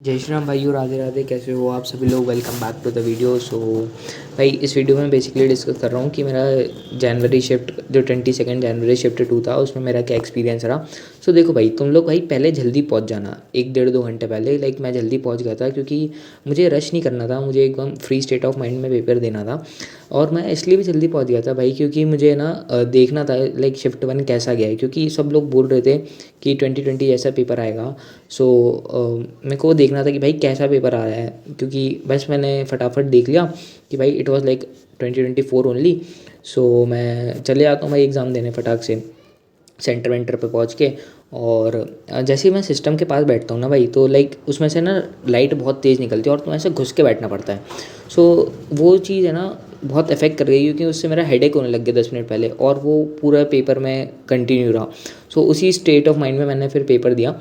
जय श्री राम भाइयों, राधे राधे। कैसे हो आप सभी लोग? Welcome back to the video. भाई इस वीडियो में बेसिकली डिस्कस कर रहा हूँ कि मेरा जनवरी शिफ्ट जो 22 जनवरी शिफ्ट 2 था उसमें मेरा क्या एक्सपीरियंस रहा। देखो भाई, तुम लोग भाई पहले जल्दी पहुँच जाना, 1 डेढ़ 2 घंटे पहले। मैं जल्दी पहुँच गया था क्योंकि मुझे रश नहीं करना था, मुझे एकदम फ्री स्टेट ऑफ माइंड में पेपर देना था। और मैं इसलिए भी जल्दी पहुँच गया था भाई क्योंकि मुझे ना देखना था शिफ्ट 1 कैसा गया है, क्योंकि सब लोग बोल रहे थे कि 2020 ऐसा पेपर आएगा। मेरे को देखना था कि भाई कैसा पेपर आ रहा है, क्योंकि बस मैंने फटाफट देख लिया कि भाई इट वाज लाइक 2024 ओनली। मैं चले आता हूँ भाई एग्ज़ाम देने फटाक से सेंटर वेंटर पे पहुँच के। और जैसे ही मैं सिस्टम के पास बैठता हूँ ना भाई, तो उसमें से ना लाइट बहुत तेज़ निकलती है और तुम्हें ऐसे घुस के बैठना पड़ता है। वो चीज़ है ना, बहुत इफेक्ट कर गई क्योंकि उससे मेरा हेडेक होने लग गया 10 मिनट पहले, और वो पूरा पेपर में कंटिन्यू रहा। उसी स्टेट ऑफ माइंड में मैंने फिर पेपर दिया।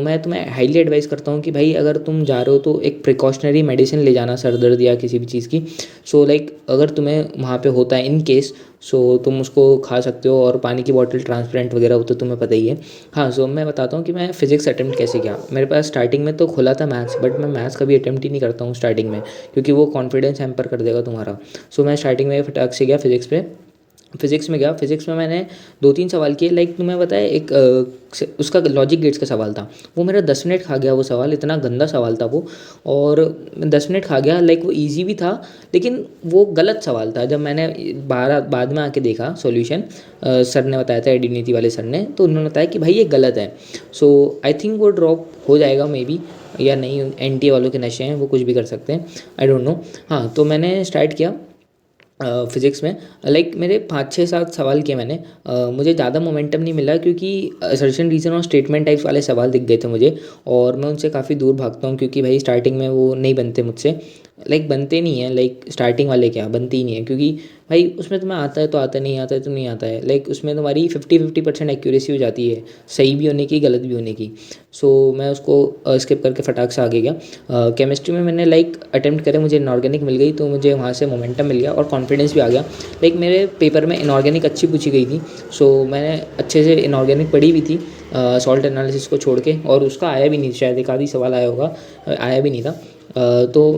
मैं तुम्हें हाईली एडवाइस करता हूँ कि भाई अगर तुम जा रहे हो तो एक प्रिकॉशनरी मेडिसिन ले जाना, सर दर्द या किसी भी चीज़ की। अगर तुम्हें वहाँ पे होता है इन केस, तुम उसको खा सकते हो। और पानी की बॉटल ट्रांसपेरेंट वगैरह हो तो तुम्हें पता ही है। हाँ, मैं बताता हूँ कि मैं फ़िज़िक्स अटेम्प्ट कैसे किया। मेरे पास स्टार्टिंग में तो खुला था मैथ्स, बट मैं मैथ्स कभी अटेम्प्ट ही नहीं करता हूँ स्टार्टिंग में, क्योंकि वो कॉन्फिडेंस हैम्पर कर देगा तुम्हारा। मैं स्टार्टिंग में फटाक से गया फिज़िक्स में गया। फिज़िक्स में मैंने 2-3 सवाल किए। तुम्हें पता है एक उसका लॉजिक गेट्स का सवाल था, वो मेरा 10 मिनट खा गया। वो सवाल इतना गंदा सवाल था वो, और 10 मिनट खा गया। वो ईजी भी था, लेकिन वो गलत सवाल था। जब मैंने बाद में आके देखा सॉल्यूशन, सर ने बताया था, एडी नीति वाले सर ने, तो उन्होंने बताया कि भाई ये गलत है। आई थिंक वो ड्रॉप हो जाएगा मे बी, या नहीं। एनटीए वालों के नशे हैं, वो कुछ भी कर सकते हैं, आई डोंट नो। हाँ, मैंने स्टार्ट किया फिज़िक्स में। मेरे 5 6 7 सवाल किए मैंने। मुझे ज़्यादा मोमेंटम नहीं मिला क्योंकि असर्शन रीज़न और स्टेटमेंट टाइप्स वाले सवाल दिख गए थे मुझे, और मैं उनसे काफ़ी दूर भागता हूँ क्योंकि भाई स्टार्टिंग में वो नहीं बनते मुझसे। बनते नहीं हैं, स्टार्टिंग वाले क्या बनती ही नहीं है, क्योंकि भाई उसमें तुम्हें आता है तो आता है, नहीं आता है तो नहीं आता है। उसमें तुम्हारी 50-50% एक्यूरेसी हो जाती है, सही भी होने की, गलत भी होने की। मैं उसको स्किप करके फटाक से आगे गया। केमिस्ट्री में मैंने अटेम्प्ट करे, मुझे इनऑर्गेनिक मिल गई, तो मुझे वहाँ से मोमेंटम मिल गया और कॉन्फिडेंस भी आ गया। मेरे पेपर में इनऑर्गेनिक अच्छी पूछी गई थी, मैंने अच्छे से इनऑर्गेनिक पढ़ी भी थी सॉल्ट एनालिसिस को छोड़ के, और उसका आया भी नहीं, शायद एक आधी सवाल आया होगा, आया भी नहीं था।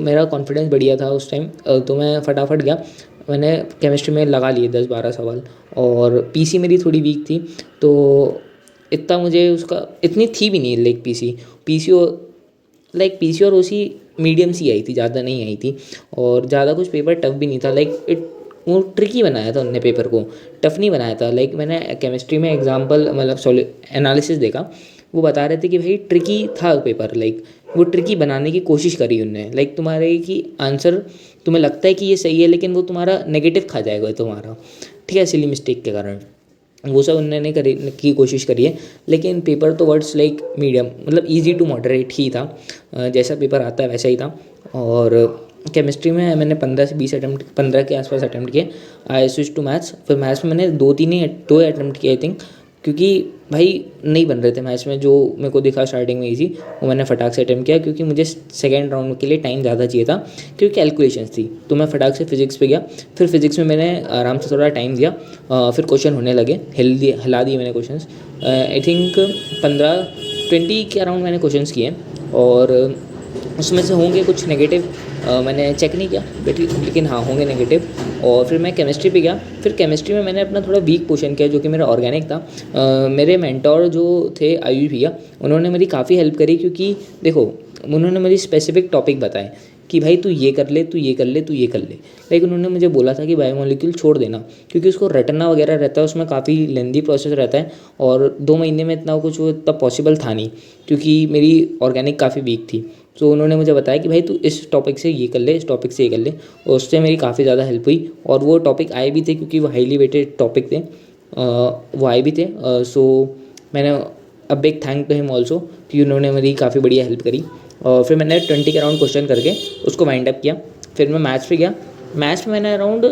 मेरा कॉन्फिडेंस बढ़िया था उस टाइम। मैं फटाफट गया, मैंने केमिस्ट्री में लगा लिए 10 12 सवाल। और पीसी मेरी थोड़ी वीक थी, तो इतना मुझे उसका इतनी थी भी नहीं। पीसी पीसी और ओसी मीडियम सी आई थी, ज़्यादा नहीं आई थी। और ज़्यादा कुछ पेपर टफ भी नहीं था। वो ट्रिकी बनाया था उनने पेपर को, टफ नहीं बनाया था। मैंने केमिस्ट्री में एग्जाम्पल एनालिसिस देखा, वो बता रहे थे कि भाई ट्रिकी था पेपर। वो ट्रिकी बनाने की कोशिश करी उनने। तुम्हारे कि आंसर तुम्हें लगता है कि ये सही है, लेकिन वो तुम्हारा नेगेटिव खा जाएगा तुम्हारा, ठीक है, सिली मिस्टेक के कारण। वो सब उन्होंने करी की कोशिश करी है। लेकिन पेपर तो words medium, easy to moderate ही था। जैसा पेपर आता है वैसा ही था। और केमिस्ट्री में मैंने 15 के आसपास अटैम्प्ट किए। I switch to maths. फिर मैथ्स में मैंने 2 अटैम्प्ट किए आई थिंक, क्योंकि भाई नहीं बन रहे थे मैथ्स में। जो मेरे को दिखा स्टार्टिंग में इजी, वो मैंने फटाक से अटैम्प्ट किया, क्योंकि मुझे सेकेंड राउंड के लिए टाइम ज़्यादा चाहिए था, क्योंकि कैलकुलेशंस थी। मैं फटाक से फिजिक्स पे गया। फिर फिजिक्स में मैंने आराम से थोड़ा टाइम दिया। फिर क्वेश्चन होने लगे, हिला दिए मैंने क्वेश्चंस। आई थिंक 15-20 के अराउंड मैंने क्वेश्चंस किए, और उसमें से होंगे कुछ नेगेटिव, मैंने चेक नहीं किया लेकिन हाँ होंगे नेगेटिव। और फिर मैं केमिस्ट्री पे गया। फिर केमिस्ट्री में मैंने अपना थोड़ा वीक पोर्शन किया, जो कि मेरा ऑर्गेनिक था। मेरे मेंटोर जो थे आयुष भैया, उन्होंने मेरी काफ़ी हेल्प करी, क्योंकि देखो उन्होंने मुझे स्पेसिफिक टॉपिक बताए कि भाई तू ये कर ले, तू ये कर ले, तू ये कर ले। उन्होंने मुझे बोला था कि बायोमोलिक्यूल छोड़ देना, क्योंकि उसको रटना वगैरह रहता है, उसमें काफ़ी लेंदी प्रोसेस रहता है, और 2 महीने में इतना कुछ वो इतना पॉसिबल था नहीं, क्योंकि मेरी ऑर्गेनिक काफ़ी वीक थी। उन्होंने मुझे बताया कि भाई तू इस टॉपिक से ये कर ले, इस टॉपिक से ये कर ले, और उससे मेरी काफ़ी ज़्यादा हेल्प हुई। और वो टॉपिक आए भी थे, क्योंकि वो हाईली वेटेड टॉपिक थे, वो आए भी थे। मैंने अब big thank to him also, कि उन्होंने मेरी काफ़ी बढ़िया हेल्प करी। और फिर मैंने 20 के अराउंड क्वेश्चन करके उसको वाइंड अप किया। फिर मैं मैथ्स पे गया। मैथ्स में मैंने अराउंड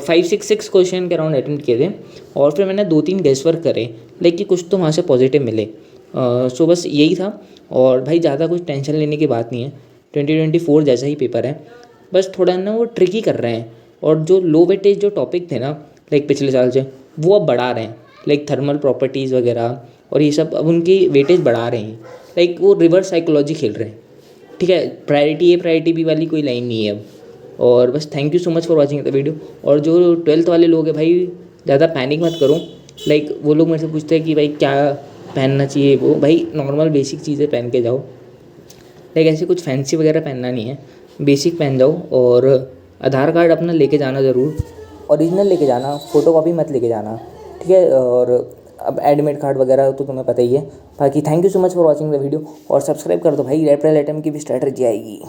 5 6 क्वेश्चन के अराउंड अटेम्प्ट किए थे, और फिर मैंने 2-3 गेस वर्क करे, कि कुछ तो वहाँ से पॉजिटिव मिले। बस यही था। और भाई ज़्यादा कुछ टेंशन लेने की बात नहीं है, 2024 जैसा ही पेपर है, बस थोड़ा ना वो ट्रिकी कर रहे हैं। और जो लो वेटेज जो टॉपिक थे ना, पिछले साल से, वो अब बढ़ा रहे हैं, थर्मल प्रॉपर्टीज़ वगैरह, और ये सब अब उनकी वेटेज बढ़ा रहे हैं। लाइक वो रिवर्स साइकोलॉजी खेल रहे हैं। ठीक है, प्रायोरिटी ए प्रायोरिटी बी वाली कोई लाइन नहीं है अब। और बस thank you so much for watching the video. और जो 12th वाले लोग हैं भाई, ज़्यादा पैनिक मत करो। लाइक वो लोग मेरे से पूछते हैं कि भाई क्या पहनना चाहिए, वो भाई नॉर्मल बेसिक चीज़ें पहन के जाओ। लाइक ऐसे कुछ फैंसी वगैरह पहनना नहीं है, बेसिक पहन जाओ। और आधार कार्ड अपना लेके जाना ज़रूर, ओरिजिनल लेके जाना, फ़ोटोकॉपी मत लेके जाना। ठीक है, और अब एडमिट कार्ड वगैरह तो तुम्हें पता ही है। बाकी thank you so much for watching the video, और सब्सक्राइब कर दो भाई, अप्रैल आइटम की भी स्ट्रैटेजी आएगी।